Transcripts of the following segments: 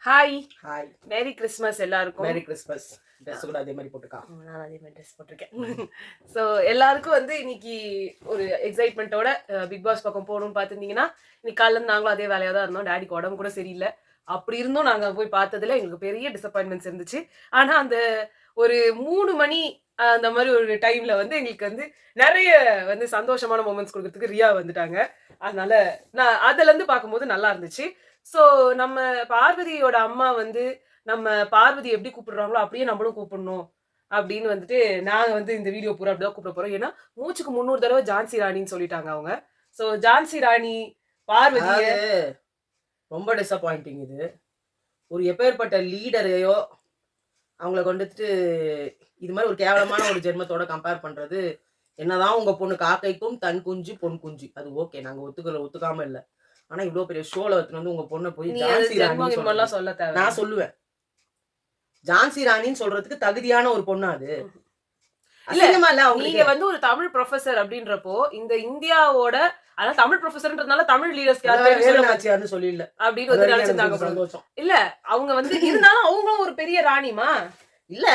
Hi hi merry Christmas எல்லாருக்கும். Merry Christmas. Dress கூட அதே மாதிரி போட்டுக்கா. நான் அதே மாதிரி ட்ரெஸ் போட்டிருக்கேன். ஸோ எல்லாருக்கும் வந்து இன்னைக்கு ஒரு எக்ஸைட்மெண்ட்டோட பிக் பாஸ் பக்கம் போகணும்னு பார்த்துருந்தீங்கன்னா, இன்னைக்கு காலையில நாங்களும் அதே வேலையாக தான் இருந்தோம். டேடிக்கு உடம்பு கூட சரியில்லை. அப்படி இருந்தும் நாங்கள் போய் பார்த்ததுல எங்களுக்கு பெரிய டிசப்பாயின்மெண்ட்ஸ் இருந்துச்சு. ஆனால் அந்த ஒரு 3 மணி அந்த மாதிரி ஒரு டைம்ல வந்து எங்களுக்கு வந்து நிறைய வந்து சந்தோஷமான மூமெண்ட்ஸ் கொடுக்கறதுக்கு ரியா வந்துட்டாங்க. அதனால நான் அதுல இருந்து பார்க்கும்போது நல்லா இருந்துச்சு. ஸோ நம்ம பார்வதியோட அம்மா வந்து நம்ம பார்வதி எப்படி கூப்பிடுறாங்களோ அப்படியே நம்மளும் கூப்பிடணும் அப்படின்னு வந்துட்டு நாங்க வந்து இந்த வீடியோ பூரா அப்படிதான் கூப்பிட போறோம். ஏன்னா மூச்சுக்கு 300 தடவை ஜான்சி ராணின்னு சொல்லிட்டாங்க அவங்க. ஸோ ஜான்சி ராணி பார்வதிய ரொம்ப டிசப்பாயிண்டிங் இது. ஒரு எப்பேற்பட்ட லீடரையோ அவங்கள கொண்டுட்டு இது மாதிரி ஒரு கேவலமான ஒரு ஜென்மத்தோட கம்பேர் பண்றது. என்னதான் உங்க பொண்ணு காக்கைக்கும் தன் குஞ்சு பொன் குஞ்சு அது ஓகே, நாங்க ஒத்துக்காம இல்ல. ஆனா இவ்வளவு பெரிய ஷோல வந்து உங்க பொண்ணை போய் ஜான்சி ராணி சொல்ல தேவை. நான் சொல்லுவேன், ஜான்சி ராணின்னு சொல்றதுக்கு தகுதியான ஒரு பொண்ணு அது. நீங்க வந்து ஒரு தமிழ் ப்ரொஃபசர் அப்படின்றப்போ இந்த இந்தியாவோட அதான் தமிழ் ப்ரொஃபசர்ன்றதுனால தமிழ் லீடர்ஸ் யாருன்னு சொல்லிடல அப்படின்னு வந்து நினைச்சிருந்தாங்க. இல்ல அவங்க வந்து இருந்தாலும் அவங்களும் ஒரு பெரிய ராணிமா இல்ல.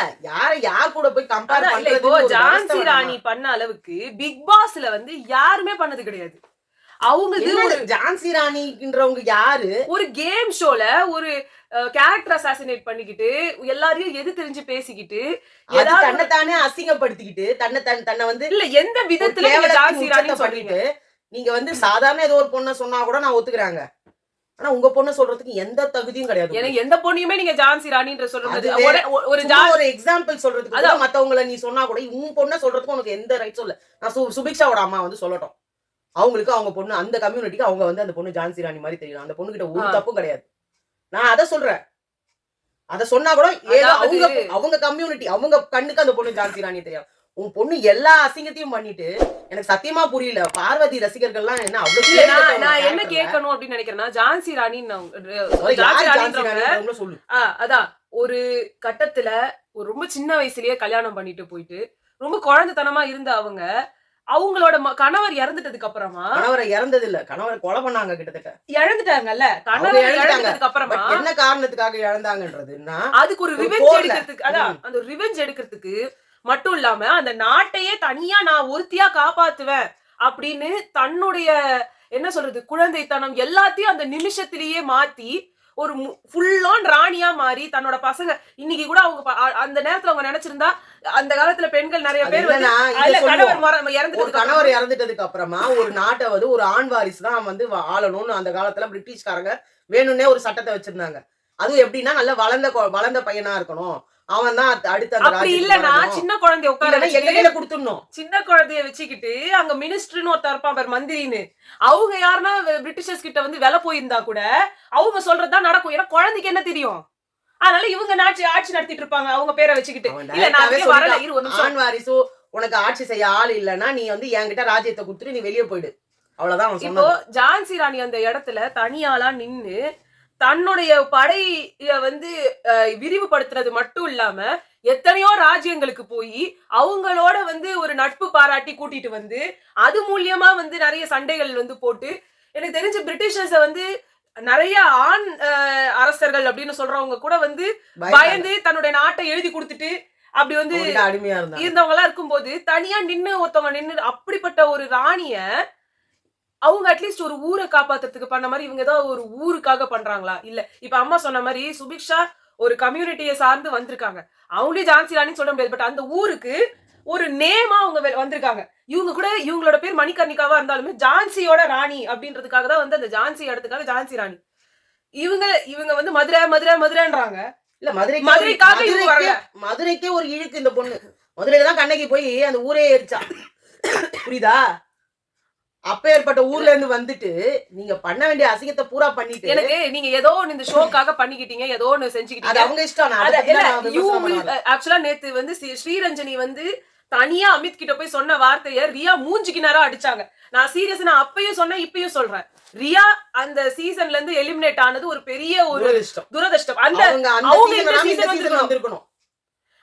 யார் கூட போய் கம்பேர் பண்றது? இப்போ ஜான்சி ராணி பண்ண அளவுக்கு பிக் பாஸ்ல வந்து யாருமே பண்ணது கிடையாது. அவங்க ஜான்சி ராணின்றவங்க யாரு? ஒரு கேம் ஷோல ஒரு கேரக்டர் அசாசினேட் பண்ணிக்கிட்டு எல்லாரையும் எது தெரிஞ்சு பேசிக்கிட்டு தன்னைத்தானே அசிங்கப்படுத்திக்கிட்டு தன்னை வந்து இல்ல எந்த விதத்துல ஜான்சி ராணி சொல்லிட்டு நீங்க வந்து சாதாரண ஏதோ ஒரு பொண்ணை சொன்னா கூட நான் ஒத்துக்கிறாங்க. ஆனா உங்க பொண்ணு சொல்றதுக்கு எந்த தகுதியும் கிடையாது. எனக்கு எந்த பொண்ணுமே நீங்க ஜான்சி ராணின்ற சொல்றது ஒரு எக்ஸாம்பிள் சொல்றதுக்கு மத்தவங்கள நீ சொன்னா கூட உன் பொண்ணை சொல்றதுக்கு உனக்கு எந்த ரைட்ஸும் இல்ல. நான் சுபிக்ஷாவோட அம்மா வந்து சொல்லட்டும், அவங்களுக்கு அவங்க பொண்ணு அந்த கம்யூனிட்டிக்கு அவங்க வந்து அந்த பொண்ணு ஜான்சி ராணி மாதிரி தெரியலாம். அந்த பொண்ணு கிட்ட ஒரு தப்பும் கிடையாது. நான் அதை சொல்றேன். அத சொன்னா கூட ஏதோ அவங்க கம்யூனிட்டி அவங்க கண்ணுக்கு அந்த பொண்ணு ஜான்சி ராணி தெரியும். உன் பொண்ணு எல்லா அசிங்கத்தையும் பண்ணிட்டு எனக்கு சத்தியமா புரியல. பார்வதி ரசிகர்கள்லாம் என்ன அவ்வளவு நான் என்ன கேட்கணும் அப்படின்னு நினைக்கிறேன்னா, ஜான்சி ராணி அதான் ஒரு கட்டத்துல ஒரு ரொம்ப சின்ன வயசுலயே கல்யாணம் பண்ணிட்டு போயிட்டு ரொம்ப குழந்தைத்தனமா இருந்த அவங்களோட கணவர் இறந்துட்டதுக்கு அப்புறமா கணவரை இறந்தது இல்ல, கணவரை கொலை பண்ணாங்க. கிட்டத்தட்ட இழந்துட்டாங்கல்ல. கணவர் இழந்ததுக்கு அப்புறமா என்ன காரணத்துக்காக இழந்தாங்கன்றதுன்னா அதுக்கு ஒரு ரிவெஞ்ச் எடுக்கிறதுக்கு, அதான் அந்த ரிவெஞ்ச் எடுக்கிறதுக்கு மட்டும் இல்லாம அந்த நாட்டையே தனியா நான் ஒருத்தியா காப்பாத்துவேன் அப்படின்னு தன்னுடைய என்ன சொல்றது குழந்தைத்தனம் எல்லாத்தையும் அந்த நிமிஷத்திலேயே மாத்தி ஒரு ஃபுல் ஆன் ராணியா மாறி தன்னோட பசங்க இன்னைக்கு கூட அவங்க அந்த நேரத்துல அவங்க நினைச்சிருந்தா அந்த காலத்துல பெண்கள் நிறைய பேர் கணவர் இறந்துட்டதுக்கு அப்புறமா ஒரு நாட்டை வந்து ஒரு ஆண் வாரிசு தான் வந்து ஆளணும்னு அந்த காலத்துல பிரிட்டிஷ்காரங்க வேணும்னே ஒரு சட்டத்தை வச்சிருந்தாங்க. அதுவும் எப்படின்னா நல்ல வளர்ந்த பையனா இருக்கணும், அவன் தான் அடுத்த அப்படி இல்லன்னா சின்ன குழந்தைய உட்கார கொடுத்துடணும். சின்ன குழந்தைய வச்சுக்கிட்டு அங்க மினிஸ்டர்னு ஒருத்தர் இருப்பான் பேர் மந்திரின்னு, அவங்க யாருன்னா பிரிட்டிஷர்ஸ் கிட்ட வந்து விலை போயிருந்தா கூட அவங்க சொல்றதுதான் நடக்கும். ஏன்னா குழந்தைக்கு என்ன தெரியும்? அதனால இவங்க ஆட்சி நடத்திட்டு இருப்பாங்க அவங்க பேரை வச்சுக்கிட்டு. ஆண் வாரிசு உனக்கு ஆட்சி செய்ய ஆள் இல்லன்னா நீ வந்து என்கிட்ட ராஜ்யத்தை கொடுத்துட்டு நீ வெளியே போயிடு, அவ்வளவுதான். இப்போ ஜான்சி ராணி அந்த இடத்துல தனியாளா நின்னு தன்னுடைய படைய வந்து விரிவுபடுத்துறது மட்டும் இல்லாம எத்தனையோ ராஜ்யங்களுக்கு போய் அவங்களோட வந்து ஒரு நட்பு பாராட்டி கூட்டிட்டு வந்து அது மூலியமா வந்து நிறைய சண்டைகள் வந்து போட்டு எனக்கு தெரிஞ்சு பிரிட்டிஷர்ஸ வந்து நிறைய ஆண் அரசர்கள் அப்படின்னு சொல்றவங்க கூட வந்து பயந்து தன்னுடைய நாட்டை எழுதி கொடுத்துட்டு அப்படி வந்து அடிமையா இருந்தவங்க எல்லாம் இருக்கும்போது தனியா ஒருத்தவங்க நின்னு அப்படிப்பட்ட ஒரு ராணிய அவங்க அட்லீஸ்ட் ஒரு ஊரை காப்பாத்துறதுக்கு பண்ண மாதிரி இவங்க ஏதாவது ஒரு ஊருக்காக பண்றாங்களா? இல்ல இப்ப அம்மா சொன்ன மாதிரி சுபிக்ஷா ஒரு கம்யூனிட்டியை சார்ந்து வந்திருக்காங்க. அவங்களே ஜான்சி ராணின்னு சொல்ல முடியாது. பட் அந்த ஊருக்கு ஒரு நேமா அவங்க வந்திருக்காங்க. இவங்க கூட இவங்களோட பேர் மணிகர்ணிகாவா இருந்தாலுமே ஜான்சியோட ராணி அப்படின்றதுக்காக தான் வந்து அந்த ஜான்சி இடத்துக்காக ஜான்சி ராணி. இவங்க வந்து மதுரைன்றாங்க. இல்ல மதுரைக்கே ஒரு இழுக்கு இந்த பொண்ணு. மதுரையில தான் கண்ணகி போய் அந்த ஊரே எரிச்சா, புரியுதா? அப்பேற்பட்ட ஊர்ல இருந்து வந்துட்டு நீங்க பண்ண வேண்டிய அசிங்கத்தை பூரா பண்ணிட்டு எனக்கு நீங்க ஏதோ இந்த ஷோக்காக பண்ணிக்கிட்டீங்க, ஏதோ ஒன்னு செஞ்சுக்கிட்டீங்க, அவங்க இஷ்டம். ஆக்சுவலா நேத்து வந்து ஸ்ரீரஞ்சனி வந்து தனியா அமித் கிட்ட போய் சொன்ன வார்த்தைய ரியா மூஞ்சிக்கு நேரா அடிச்சாங்க. நான் சீரியஸ், நான் அப்பயும் சொன்னேன் இப்பயும் சொல்றேன், ரியா அந்த சீசன்ல இருந்து எலிமினேட் ஆனது ஒரு பெரிய ஒரு துரதிர்ஷ்டம். அந்த அவங்க சீசன் வந்திருக்கணும்.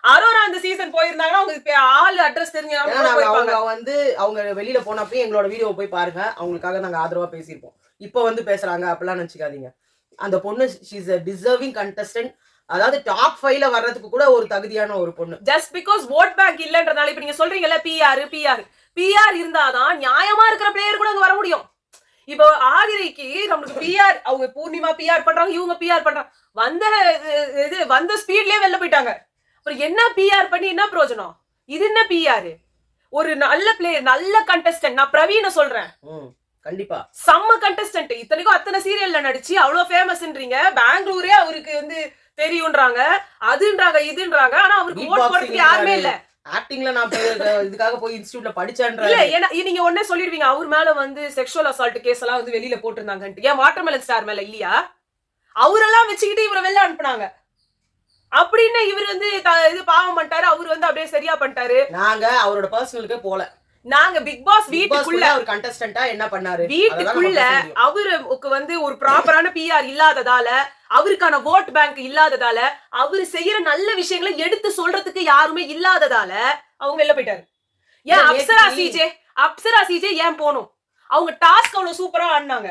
அரோரா அந்த சீசன் போயிருந்தாங்கன்னா உங்களுக்கு ஆள் அட்ரஸ் தெரிஞ்சவங்க வந்து அவங்க வெளியில போனப்ப எங்களோட வீடியோ போய் பாருங்க, அவங்களுக்காக நாங்க ஆதரவா பேசியிருப்போம். இப்ப வந்து பேசுறாங்க அப்படிலாம் நினைச்சுக்காதீங்க. அந்த பொண்ணு ஷீஸ் a deserving contestant. அதாவது டாப் 5ல வர்றதுக்கு கூட ஒரு தகுதியான ஒரு பொண்ணு. ஜஸ்ட் பிகாஸ் ஓட் பேங்க் இல்லன்றதால இப்ப நீங்க சொல்றீங்கல்ல பிஆர் இருந்தாதான் நியாயமா இருக்கிற பிளேயர் கூட அங்க வர முடியும். இப்போ ஆதிரைக்கு நம்மளுக்கு பிஆர், அவங்க பூர்ணிமா பிஆர் பண்றாங்க, இவங்க பிஆர் பண்றாங்க, வந்த ஸ்பீட்லயே வெளில போயிட்டாங்க. அப்புறம் என்ன பிஆர் பண்ணி என்ன பிரயோஜனம்? இது என்ன பிஆர்? ஒரு நல்ல பிளேயர், நல்ல கண்டஸ்டன்ட், நான் பிரவீன சொல்றேன், கண்டிப்பா செம்ம கண்டஸ்டன்ட், இத்தனைக்கும் அத்தனை சீரியல்ல நடிச்சு அவ்வளவு ஃபேமஸ்ன்றீங்க, பெங்களூரே அவருக்கு வந்து தெரியும்ன்றாங்க, அதுன்றாங்க இதுன்றாங்க, ஆனா அவருக்கு ஓட் போடுறதுக்கு யாருமே இல்ல. ஆக்டிங்ல நான் இதுக்காக போய் இன்ஸ்டிடியூட்ல படிச்சேன்ற இல்ல. ஏன்னா நீங்க ஒண்ணே சொல்லிடுவீங்க, அவர் மேல வந்து செக்ஷுவல் அசால்ட் கேஸ் எல்லாம் வந்து வெளியில போட்டிருந்தாங்கன்ட்டு. ஏன் வாட்டர்மெலன் ஸ்டார் மேல இல்லையா? அவரெல்லாம் வச்சுக்கிட்டு இவரை வெளில அனுப்புனாங்க. அப்படின்னு இவர் வந்து இது பாவம் பண்ணிட்டாரு, அவர் வந்து அப்படியே சரியா பண்ணிட்டாரு. நாங்க அவரோட பர்சனலுக்கே போல, நாங்க பிக் பாஸ் வீட்டுக்குள்ள ஒரு கண்டஸ்டன்ட்டா என்ன பண்ணாரு, வீட்டுக்குள்ள அவருக்கு வந்து ஒரு ப்ராப்பரான பிஆர் இல்லாததால, அவருக்கான ஓட் பேங்க் இல்லாததால, அவரு செய்யற நல்ல விஷயங்களை எடுத்து சொல்றதுக்கு யாருமே இல்லாததால அவங்க வெளில போயிட்டாரு. ஏன் அப்சரா சிஜே ஏன் போனோம்? அவங்க டாஸ்க் அவ்வளவு சூப்பரா ஆடினாங்க.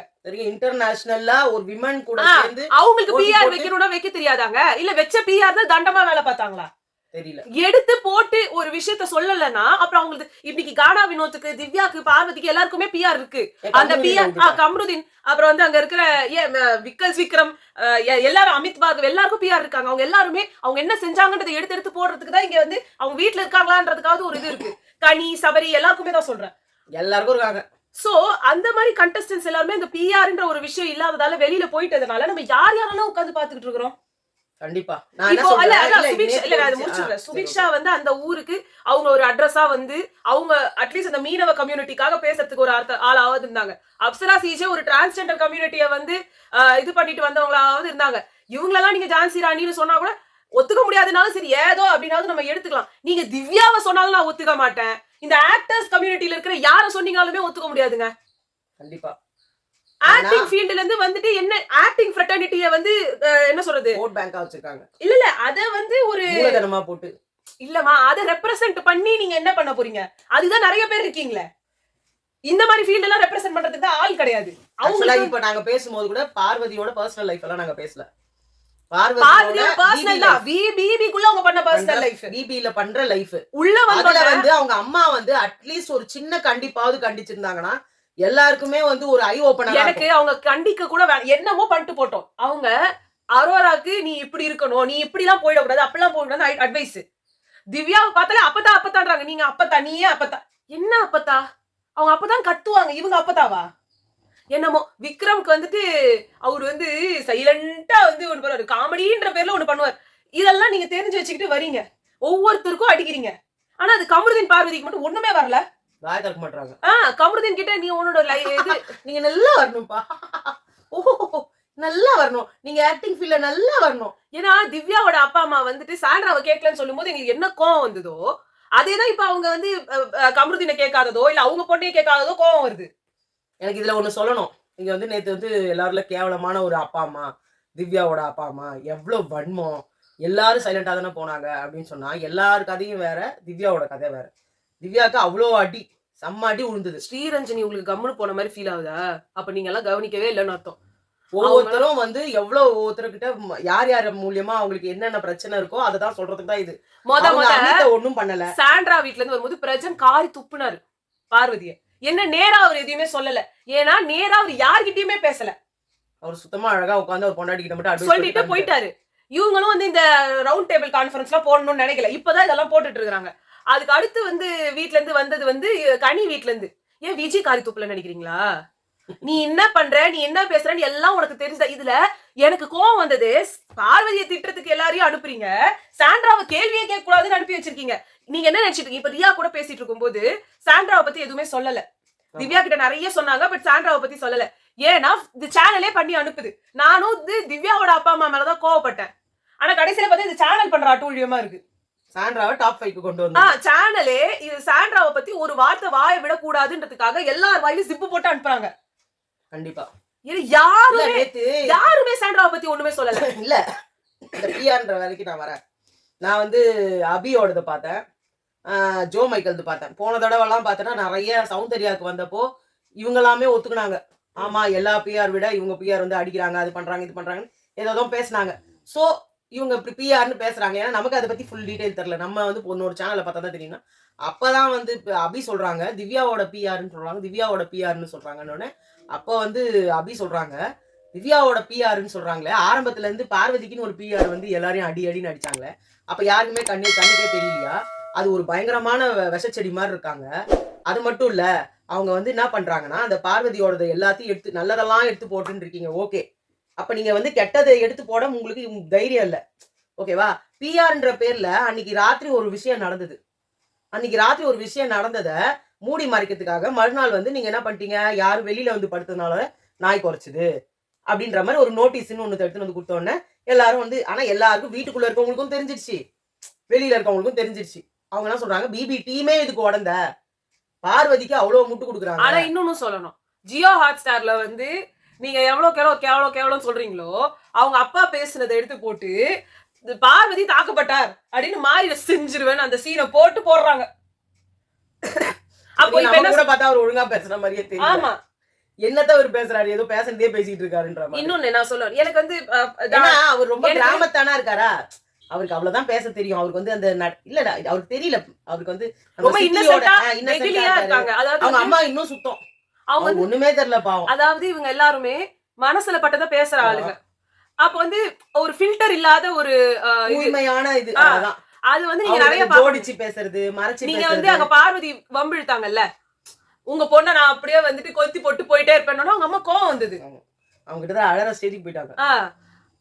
இன்டர்நேஷனல்ல ஒரு விமன் கூட சேர்ந்து அவங்களுக்கு பிஆர் வைக்கணும்னா வைக்க தெரியாதாங்க? இல்ல வெச்ச பிஆர் தான் தண்டமா வேலை பார்த்தாங்களா? தெரியல. எடுத்து போட்டு ஒரு விஷயத்த சொல்லலன்னா அப்புறம் அவங்களுக்கு இன்னைக்கு கானா வினோத்துக்கு, திவ்யாக்கு, பார்வதிக்கு எல்லாருக்குமே பிஆர் இருக்கு. அந்த பிஆர் கம்ருதீன், அப்புறம் வந்து அங்க இருக்கிற விக்ரம், எல்லாரும் அமித் பார்கவ், எல்லாருக்கும் பிஆர் இருக்காங்க. அவங்க எல்லாருமே அவங்க என்ன செஞ்சாங்கன்றதை எடுத்து எடுத்து போடுறதுக்கு தான் இங்க வந்து அவங்க வீட்டுல இருக்காங்களான்றதுக்காவது ஒரு இது இருக்கு. கனி, சபரி எல்லாருக்குமே தான் சொல்றேன், எல்லாருக்கும் இருக்காங்க. சோ அந்த மாதிரி கண்டஸ்டன்ஸ் எல்லாருமே இந்த பிஆர்ன்ற ஒரு விஷயம் இல்லாததால வெளியில போயிட்டதுனால நம்ம யாரெல்லாம் உட்காந்து பாத்துக்கிட்டு இருக்கிறோம். கண்டிப்பா. சுபிக்ஷா வந்து அந்த ஊருக்கு அவங்க ஒரு அட்ரஸா வந்து அவங்க அட்லீஸ்ட் அந்த மீனவ கம்யூனிட்டிக்காக பேசுறதுக்கு ஒரு ஆளாவது இருந்தாங்க. அப்சரா சிஜே ஒரு டிரான்ஸ்ஜெண்டர் கம்யூனிட்டியை வந்து இது பண்ணிட்டு வந்தவங்களாவது இருந்தாங்க. இவங்களெல்லாம் நீங்க ஜான்சி ராணின்னு சொன்னா கூட ஒத்துக்க முடியாதுனாலும் சரி, ஏதோ அப்படின்னாவது நம்ம எடுத்துக்கலாம். நீங்க திவ்யாவை சொன்னாலும் நான் ஒத்துக்க மாட்டேன். இந்த ஆக்டர்ஸ் கம்யூனிட்டியில இருக்கிற யாரை சொன்னீங்களாலுமே ஒத்துக்க முடியாதுங்க. கண்டிப்பா. ஆக்டிங் ஃபீல்ட்ல இருந்து வந்துட்டு என்ன ஆக்டிங் ஃப்ரெட்டர்னிட்டியை வந்து என்ன சொல்றது, ஓட் பேங்கா வச்சிருக்காங்க. இல்ல அத வந்து ஒரு மூலதனமா போட்டு இல்லமா அத ரெப்ரசன்ட் பண்ணி நீங்க என்ன பண்ண போறீங்க? அதுதான் நிறைய பேர் இருக்கீங்களே, இந்த மாதிரி ஃபீல்ட் எல்லாம் ரெப்ரசன்ட் பண்றதுக்கு தான் ஆள் கிடையாது. அவங்க இப்ப நாங்க பேசும்போது கூட பார்வதியோட பர்சனல் லைஃப் எல்லாம் நாங்க பேசல. பார்வதியோட பர்சனல் தான் பிபிக்குள்ள அவங்க பண்ண பர்சனல் லைஃப், பிபில பண்ற லைஃப் உள்ள வந்து அவங்க அம்மா வந்து அட்லீஸ்ட் ஒரு சின்ன கண்டிப்பாவது கண்டிச்சிருந்தாங்கன்னா எல்லாருக்குமே வந்து ஒரு ஐ ஓபனர். எனக்கு அவங்க கண்டிக்க கூட என்னமோ பண்ணிட்டு போட்டோம். அவங்க அரோராக்கு நீ இப்படி இருக்கணும், நீ இப்படி எல்லாம் போயிடக்கூடாது, அப்படிலாம் போயிடக்கூடாது அட்வைஸ். திவ்யாவை பார்த்தாலே அப்பத்தான்றாங்க. நீங்க அப்பத்தா, நீயே அப்பத்தா, என்ன அப்பத்தா? அவங்க அப்பதான் கத்துவாங்க, இவங்க அப்பத்தாவா? என்னமோ விக்ரம்க்கு வந்துட்டு அவர் வந்து சைலண்டா வந்து ஒண்ணு பண்ணுவாரு, காமெடின்ற பேர்ல ஒண்ணு பண்ணுவார். இதெல்லாம் நீங்க தெரிஞ்சு வச்சுக்கிட்டு வரீங்க, ஒவ்வொருத்தருக்கும் அடிக்கிறீங்க. ஆனா அது கமருதீன் பார்வதிக்கு மட்டும் ஒண்ணுமே வரல. வாய் திறக்க மாட்டாங்க. கமருதீன் கிட்ட நீ உன்னோட இது நீங்க நல்லா வரணும்பா, ஓ நல்லா வரணும், நீங்க ஆக்டிங் ஃபீல்ட்ல நல்லா வரணும். ஏன்னா திவ்யாவோட அப்பா அம்மா வந்துட்டு சாண்ட்ராவை கேட்கலன்னு சொல்லும் போது எங்களுக்கு என்ன கோவம் வந்ததோ அதேதான் இப்ப அவங்க வந்து கமருதீனை கேட்காததோ இல்ல அவங்க பொண்ணையே கேட்காததோ கோவம் வருது. எனக்கு இதுல ஒண்ணு சொல்லணும். இங்க வந்து நேத்து வந்து எல்லாரும் கேவலமான ஒரு அப்பா அம்மா, திவ்யாவோட அப்பா அம்மா எவ்வளவு வன்மம், எல்லாரும் சைலண்டா தானே போனாங்க அப்படின்னு சொன்னா எல்லாரு கதையும் வேற, திவ்யாவோட கதை வேற. திவ்யாவுக்கு அவ்வளோ அடி, செம்ம அடி விழுந்தது. ஸ்ரீரஞ்சனி உங்களுக்கு கம்முன்னு போன மாதிரி ஃபீல் ஆகுதா? அப்ப நீங்க எல்லாம் கவனிக்கவே இல்லைன்னு அர்த்தம். ஒவ்வொருத்தரும் வந்து எவ்வளவு ஒவ்வொருத்தர்கிட்ட யார் யார் மூலியமா அவங்களுக்கு என்னென்ன பிரச்சனை இருக்கோ அதை தான் சொல்றதுக்கு தான் இது. ஒண்ணும் பண்ணல. சாண்ட்ரா வீட்ல இருந்து வரும்போது பிரஜன் காரி துப்புனாரு பார்வதிய. என்ன நேரா அவர் எதையுமே சொல்லல, ஏன்னா நேரா அவர் யார்கிட்டயுமே பேசல. அவர் சுத்தமா அழகா உட்கார்ந்து ஒரு பொண்டாட்டி கிட்ட மட்டும் சொல்லிட்டு போயிட்டாரு. இவங்களும் வந்து இந்த ரவுண்ட் டேபிள் கான்ஃபரன்ஸ் எல்லாம் போடணும்னு நினைக்கல, இப்பதான் இதெல்லாம் போட்டுட்டு இருக்காங்க. அதுக்கு அடுத்து வந்து வீட்ல இருந்து வந்தது வந்து கனி வீட்ல இருந்து. ஏன் விஜய் காரி துப்புல நினைக்கிறீங்களா? நீ என்ன பண்ற, நீ என்ன பேசுறன்னு எல்லாம் உனக்கு தெரிஞ்ச. இதுல எனக்கு கோவம் வந்தது, பார்வதியை திட்டத்துக்கு எல்லாரையும் அனுப்புறீங்க, சாண்ட்ராவை கேள்வியே கேட்க கூடாதுன்னு அனுப்பி வச்சிருக்கீங்க. நீங்க என்ன நினைச்சிட்டு இருக்கீங்க? இப்ப ரியா கூட பேசிட்டு இருக்கும் போது சாண்ட்ராவை பத்தி எதுவுமே சொல்லல. திவ்யா கிட்ட நிறைய சொன்னாங்க, பட் சாண்ட்ராவை பத்தி சொல்லல. ஏன்னா இந்த சேனலே பண்ணி அனுப்புது. நானும் திவ்யாவோட அப்பா அம்மா மேலதான் கோவப்பட்டேன். ஆனா கடைசியில பார்த்தா இந்த சேனல் பண்ற அட்டூழியமா இருக்கு. சாண்ட்ராவை டாப் 5க்கு கொண்டு வந்து சேனலே இது சாண்ட்ராவை பத்தி ஒரு வார்த்தை வாயை விடக்கூடாதுன்றதுக்காக எல்லார் வாயிலும் ஜிப்பு போட்டு அனுப்புறாங்க. கண்டிப்பா யாருமே சாண்ட்ராவை பத்தி ஒண்ணுமே சொல்லல. இல்ல இந்த பிஆர்ன்ற வேலைக்கு நான் வரேன். நான் வந்து அபியோடது பார்த்தேன், ஜோ மைக்கேல்து பார்த்தேன். போன தடவை எல்லாம் பார்த்தேன்னா நிறைய சௌந்தர்யாவுக்கு வந்தப்போ இவங்க எல்லாமே ஒத்துக்குனாங்க, ஆமா எல்லா பிஆர் விட இவங்க பிஆர் வந்து அடிக்கிறாங்க, அது பண்றாங்க, இது பண்றாங்கன்னு ஏதோ பேசுனாங்க. சோ இவங்க இப்படி பிஆர்னு பேசுறாங்க. ஏன்னா நமக்கு அதை பத்தி ஃபுல் டீடைல் தெரியல. நம்ம வந்து ஒரு சேனல்ல பார்த்தா தான் தெரியும். அப்பதான் வந்து அபி சொல்றாங்க திவ்யாவோட பிஆர்னு சொல்றாங்க, திவ்யாவோட பிஆர்னு சொல்றாங்கன்னு. அப்போ வந்து அபி சொல்றாங்க திவ்யாவோட பிஆர்னு சொல்றாங்களே, ஆரம்பத்துல இருந்து பார்வதிக்குன்னு ஒரு பிஆர் வந்து எல்லாரையும் அடி அடின்னு அடிச்சாங்களே, அப்ப யாருக்குமே கண்ணுக்கே தெரியலையா? அது ஒரு பயங்கரமான விஷச்செடி மாதிரி இருக்காங்க. அது மட்டும் இல்ல, அவங்க வந்து என்ன பண்றாங்கன்னா அந்த பார்வதியோட எல்லாத்தையும் எடுத்து நல்லதெல்லாம் எடுத்து போட்டுன்னு இருக்கீங்க. ஓகே, அப்ப நீங்க வந்து கெட்டதை எடுத்து போட உங்களுக்கு தைரியம் இல்ல. ஓகேவா? பிஆர்ன்ற பேர்ல அன்னைக்கு ராத்திரி ஒரு விஷயம் நடந்தது. அன்னைக்கு ராத்திரி ஒரு விஷயம் நடந்தத மூடி மறைக்கிறதுக்காக மறுநாள் வந்து நீங்க என்ன பண்ணிட்டீங்க, யாரும் வெளியில வந்து படுத்ததுனால நாய் குறைச்சுது அப்படின்ற மாதிரி ஒரு நோட்டீஸ்ன்னு ஒண்ணு எடுத்துன்னு வந்து கொடுத்த உடனே எல்லாரும் வந்து, ஆனா எல்லாருக்கும் வீட்டுக்குள்ள இருக்கவங்களுக்கும் தெரிஞ்சிருச்சு, வெளியில இருக்கவங்களுக்கும் தெரிஞ்சிருச்சு. அவங்க என்ன சொல்றாங்க, பிபி டீமே இதுக்கு உடந்த பார்வதிக்கு அவ்வளவு முட்டு கொடுக்குறாங்க. ஆனா இன்னொன்னு சொல்லணும், ஜியோ ஹாட் ஸ்டார்ல வந்து நீங்க எவ்வளவு கேவலம் சொல்றீங்களோ, அவங்க அப்பா பேசுனதை எடுத்து போட்டு பார்வதி தாக்கப்பட்டார் அப்படின்னு மாறிட செஞ்சிருவேன் அந்த சீனை போட்டு போடுறாங்க. அப்போ இப்ப என்ன கூட பார்த்தா அவர் ஒழுங்கா பேசுற மாதிரியே தெரியும். ஆமா, என்னத்த அவர் பேசுறாரு, ஏதோ பேசண்டே பேசிட்டு இருக்காருன்ற மாதிரி. இன்னொன்னு நான் சொல்லுவேன், எனக்கு வந்து அவர் ரொம்ப கிராமத்தானா இருக்காரா, அவருக்கு அவ்வளவுதான் பேச தெரியும். அவருக்கு வந்து அந்த இல்லடா அவருக்கு தெரியல, அவருக்கு வந்து ரொம்ப இன்னசென்ட்டா இருக்காங்க. அதாவது அவங்க அம்மா இன்னும் சுத்தம், அவங்க ஒண்ணுமே தெரியல பாவம். அதாவது இவங்க எல்லாருமே மனசுல பட்டதை பேசுற ஆளுங்க. அப்ப வந்து ஒரு ஃபில்டர் இல்லாத ஒரு உண்மையான இது அதான். அது வந்து நீங்க நிறைய ஜோடிச்சு பேசுறது, மறைச்சு நீங்க வந்து அங்க பார்வதி வம்பிழுத்தாங்கல்ல, உங்க பொண்ணை நான் அப்படியே வந்துட்டு கொத்தி போட்டு போயிட்டே இருப்பேன்னு அவங்க அம்மா கோவம் வந்தது. அவங்க கிட்ட தான் அழற ஸ்டேஜுக்கு போயிட்டாங்க.